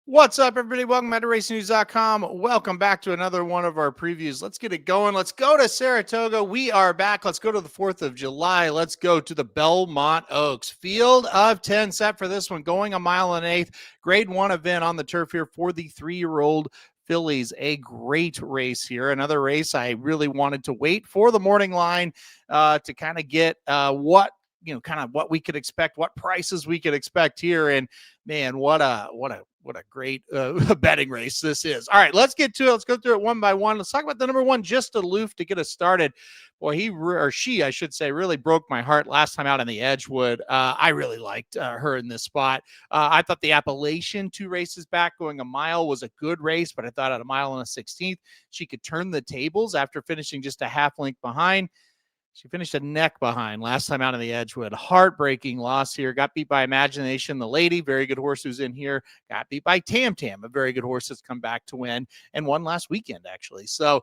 What's up, everybody? Welcome back to RacingNews.com. Welcome back to another one of our previews. Let's get it going. Let's go to Saratoga. We are back. Let's go to the 4th of July. Let's go to the Belmont Oaks. Field of 10 set for this one, going a mile and an eighth. Grade 1 event on the turf here for the 3-year-old fillies. A great race here. Another race I really wanted to wait for the morning line to kind of get what we could expect, what prices we could expect here. And man, what a great betting race this is. All right, let's get to it. Let's go through it one by one. Let's talk about the number one, just Aloof, to get us started. Boy, he or she, I should say, really broke my heart last time out in the Edgewood. I really liked her in this spot. I thought the Appalachian 2 races back going a mile was a good race, but I thought at a mile and a 16th, she could turn the tables after finishing just a half length behind. She finished a neck behind last time out in the Edgewood. Heartbreaking loss here. Got beat by Imagination, the lady. Very good horse who's in here. Got beat by Tam Tam, a very good horse that's come back to win and won last weekend, actually. So,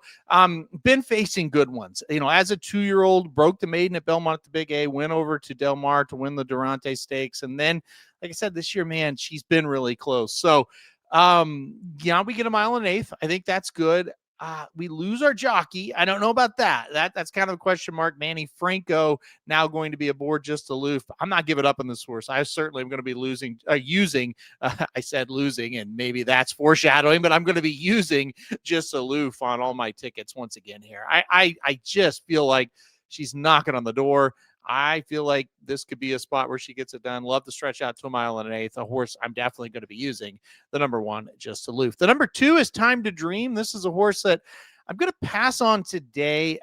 been facing good ones. As a 2-year-old, broke the maiden at Belmont at the Big A, went over to Del Mar to win the Durante Stakes. And then, like I said, this year, man, she's been really close. So, we get a mile and an eighth. I think that's good. We lose our jockey. I don't know about that. That's kind of a question mark. Manny Franco now going to be aboard, just Aloof. I'm not giving up on this horse. I certainly am going to be using. I said losing, and maybe that's foreshadowing, but I'm going to be using just Aloof on all my tickets once again here. I just feel like she's knocking on the door. I feel like this could be a spot where she gets it done. Love to stretch out to a mile and an eighth. A horse I'm definitely going to be using. The number one, just Aloof. The number 2 is Time to Dream. This is a horse that I'm going to pass on today.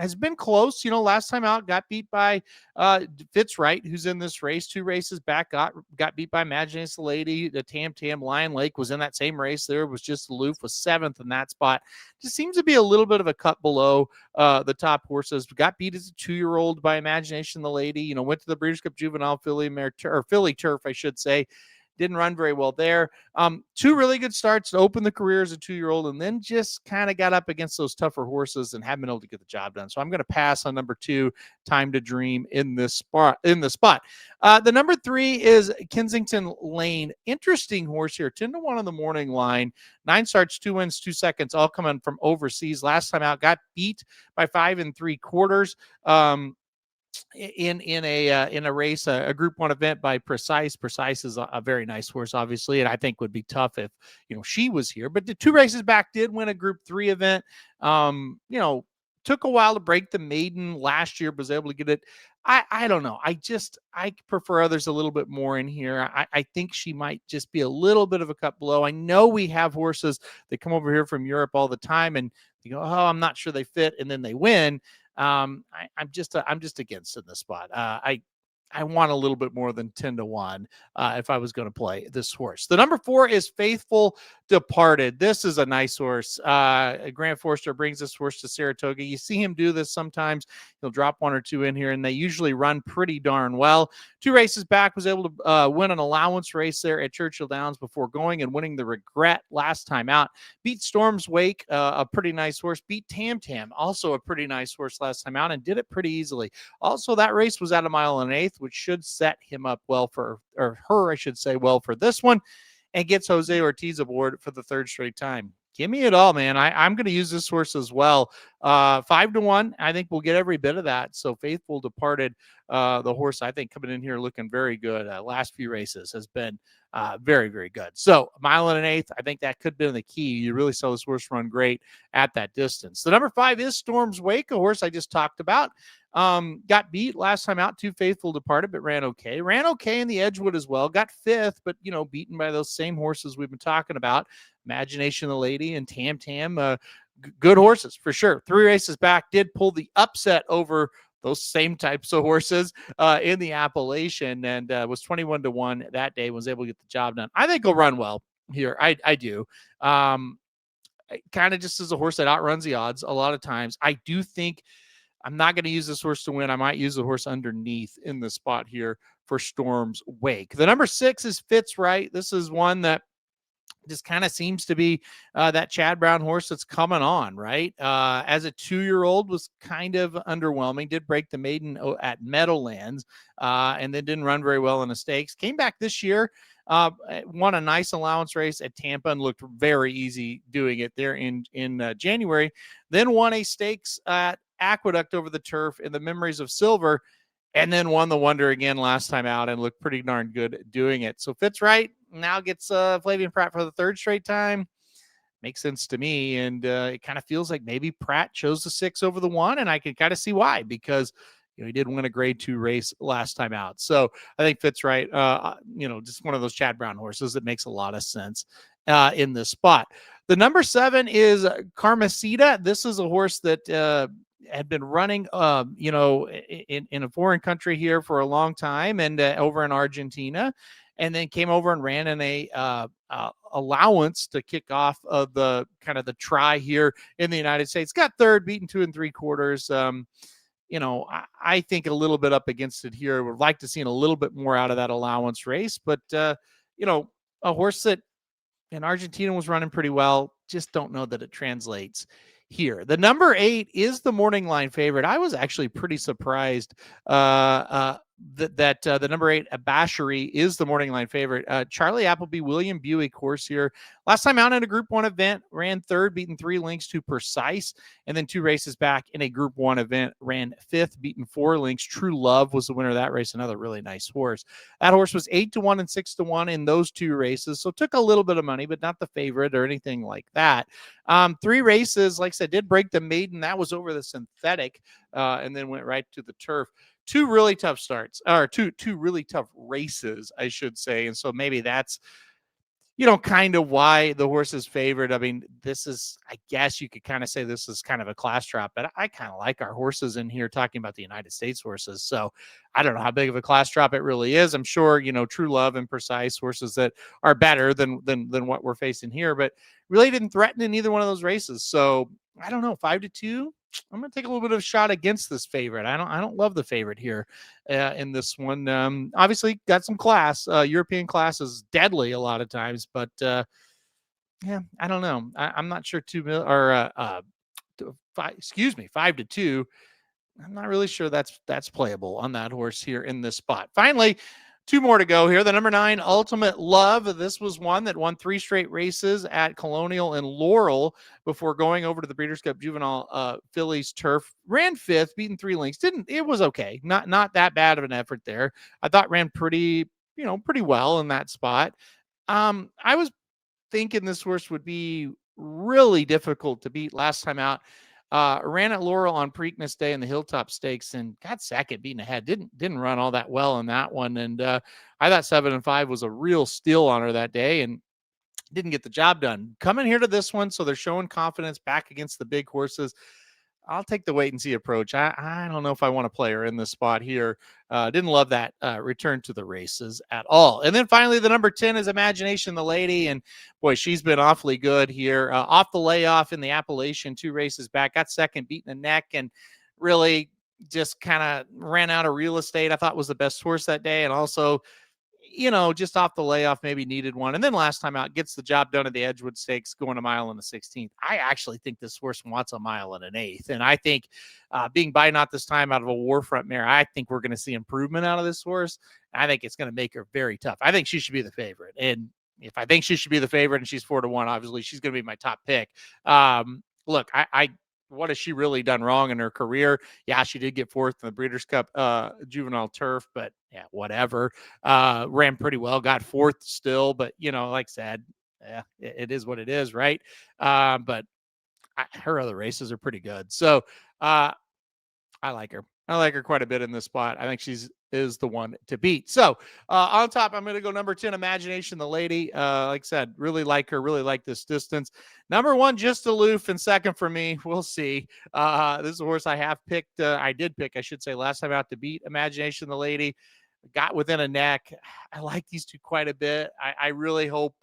Has been close. Last time out, got beat by Fitzwright, who's in this race. 2 races back, got beat by Imagination the Lady. The Tam Tam Lion Lake was in that same race. There was just Aloof, was 7th in that spot. Just seems to be a little bit of a cut below the top horses. Got beat as a 2-year-old by Imagination the Lady. Went to the Breeders' Cup Juvenile Filly Turf, I should say. Didn't run very well there. 2 really good starts to open the career as a 2-year-old, and then just kind of got up against those tougher horses and haven't been able to get the job done. So I'm going to pass on number 2, Time to Dream, in this spot. The number 3 is Kensington Lane. Interesting horse here. 10-1 on the morning line. 9 starts, 2 wins, 2 seconds, all coming from overseas. Last time out, got beat by 5 3/4. In a race, a Group 1 event by Precise. Precise is a very nice horse, obviously, and I think would be tough if she was here. But the 2 races back did win a Group 3 event. Took a while to break the maiden last year, but was able to get it. I don't know. I prefer others a little bit more in here. I think she might just be a little bit of a cut below. I know we have horses that come over here from Europe all the time, and you go, oh, I'm not sure they fit, and then they win. I'm just against in this spot. I want a little bit more than 10-1 if I was going to play this horse. The number 4 is Faithful Departed. This is a nice horse. Grant Forster brings this horse to Saratoga. You see him do this sometimes. He'll drop 1 or 2 in here, and they usually run pretty darn well. 2 races back, was able to win an allowance race there at Churchill Downs before going and winning the Regret last time out. Beat Storm's Wake, a pretty nice horse. Beat Tam Tam, also a pretty nice horse last time out, and did it pretty easily. Also, that race was at a mile and an eighth, which should set him up well for this one, and gets Jose Ortiz aboard for the 3rd straight time. Give me it all, man. I'm going to use this horse as well. 5-1. I think we'll get every bit of that. So Faithful Departed, the horse, I think, coming in here looking very good. Last few races has been very, very good. So a mile and an eighth, I think that could have been the key. You really saw this horse run great at that distance. The number 5 is Storm's Wake, a horse I just talked about. Got beat last time out, too. Faithful Departed, but ran okay. Ran okay in the Edgewood as well. Got 5th, but, beaten by those same horses we've been talking about. Imagination the Lady and Tam Tam. Good horses, for sure. 3 races back, did pull the upset over those same types of horses in the Appalachian, and was 21-1 that day, was able to get the job done. I think he'll run well here. I do. Kind of just as a horse that outruns the odds a lot of times. I do think I'm not going to use this horse to win. I might use the horse underneath in the spot here for Storm's Wake. The number 6 is Fitzwright. This is one that just kind of seems to be that Chad Brown horse that's coming on, right? As a 2-year-old, was kind of underwhelming. Did break the maiden at Meadowlands, and then didn't run very well in the stakes. Came back this year. Won a nice allowance race at Tampa and looked very easy doing it there in January. Then won a stakes at Aqueduct over the turf in the Memories of Silver, and then won the Wonder again last time out and looked pretty darn good doing it. So Fitz Wright now gets Flavian Pratt for the third straight time. Makes sense to me, and it kind of feels like maybe Pratt chose the 6 over the 1, and I can kind of see why, because he did win a grade 2 race last time out. So I think Fitz Wright, just one of those Chad Brown horses that makes a lot of sense in this spot. The number 7 is Carmesita. This is a horse that had been running, in a foreign country here for a long time, and over in Argentina, and then came over and ran in a allowance to kick off of the kind of the try here in the United States. Got third, beaten 2 3/4. I think a little bit up against it here. Would like to see a little bit more out of that allowance race, but a horse that in Argentina was running pretty well. Just don't know that it translates here. The number 8 is the morning line favorite. I was actually pretty surprised that the number 8 Abashery is the morning line favorite. Charlie Appleby, William Buick horse here. Last time out in a Group 1 event, ran third, beaten 3 lengths to Precise, and then 2 races back in a Group 1 event, ran fifth, beaten 4 lengths. True Love was the winner of that race, another really nice horse. That horse was 8-1 and 6-1 in those 2 races, so took a little bit of money, but not the favorite or anything like that. 3 races, like I said, did break the maiden. That was over the synthetic, and then went right to the turf. 2 really tough starts, or two really tough races, I should say. And so maybe that's, kind of why the horse is favored. I mean, this is, I guess you could kind of say this is kind of a class drop, but I kind of like our horses in here talking about the United States horses. So I don't know how big of a class drop it really is. I'm sure, True Love and Precise horses that are better than what we're facing here, but really didn't threaten in either one of those races. So I don't know, 5-2. I'm going to take a little bit of a shot against this favorite. I don't love the favorite here in this one. Obviously got some class. European class is deadly a lot of times, but yeah, I don't know. I'm not sure 5-2. I'm not really sure that's playable on that horse here in this spot. Finally, 2 more to go here. The number 9, Ultimate Love. This was one that won 3 straight races at Colonial and Laurel before going over to the Breeders' Cup Juvenile fillies turf. Ran fifth, beaten 3 lengths. It was okay. Not that bad of an effort there. I thought ran pretty well in that spot. I was thinking this horse would be really difficult to beat last time out. Ran at Laurel on Preakness Day in the Hilltop Stakes and got second, beating ahead. Didn't run all that well in that one. And I thought 7-5 was a real steal on her that day and didn't get the job done. Coming here to this one, so they're showing confidence back against the big horses. I'll take the wait and see approach. I don't know if I want to play her in this spot here. Didn't love that return to the races at all. And then finally, the number 10 is Imagination the Lady. And boy, she's been awfully good here. Off the layoff in the Appalachian, 2 races back, got second, beating the neck, and really just kind of ran out of real estate. I thought was the best horse that day. And also, just off the layoff, maybe needed one. And then last time out, gets the job done at the Edgewood Stakes, going a mile in the 16th. I actually think this horse wants a mile and an eighth. And I think being by not this time out of a Warfront mare, I think we're going to see improvement out of this horse. I think it's going to make her very tough. I think she should be the favorite. And if I think she should be the favorite and she's 4-1, obviously she's going to be my top pick. Look, what has she really done wrong in her career? Yeah, she did get fourth in the Breeders' Cup juvenile turf, but yeah, whatever. Ran pretty well, got fourth still, but like I said, yeah, it is what it is, right? But her other races are pretty good. So I like her. I like her quite a bit in this spot. I think is the one to beat. So on top, I'm going to go number 10, Imagination the Lady. Like I said, really like her, really like this distance. Number 1, Just Aloof, and second for me. We'll see. This is a horse I have picked. I did pick, I should say, last time out to beat Imagination the Lady. Got within a neck. I like these two quite a bit. I really hope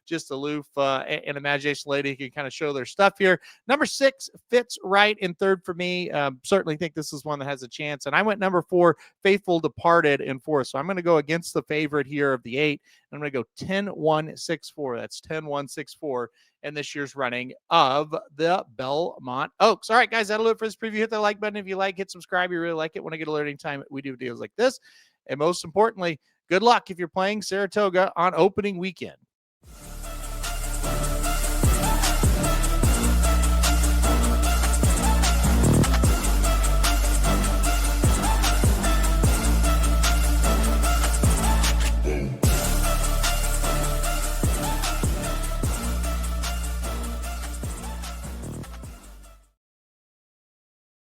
Just Aloof and Imagination Lady can kind of show their stuff here. Number 6 Fits Right in third for me. Certainly think this is one that has a chance. And I went number 4, Faithful Departed in fourth. So I'm going to go against the favorite here of the 8. I'm going to go 10-1-6-4. That's 10-1-6-4 in this year's running of the Belmont Oaks. All right, guys, that'll do it for this preview. Hit the like button if you like. Hit subscribe. You really like it when I get alerting time. We do videos like this. And most importantly, Good luck if you're playing Saratoga on opening weekend.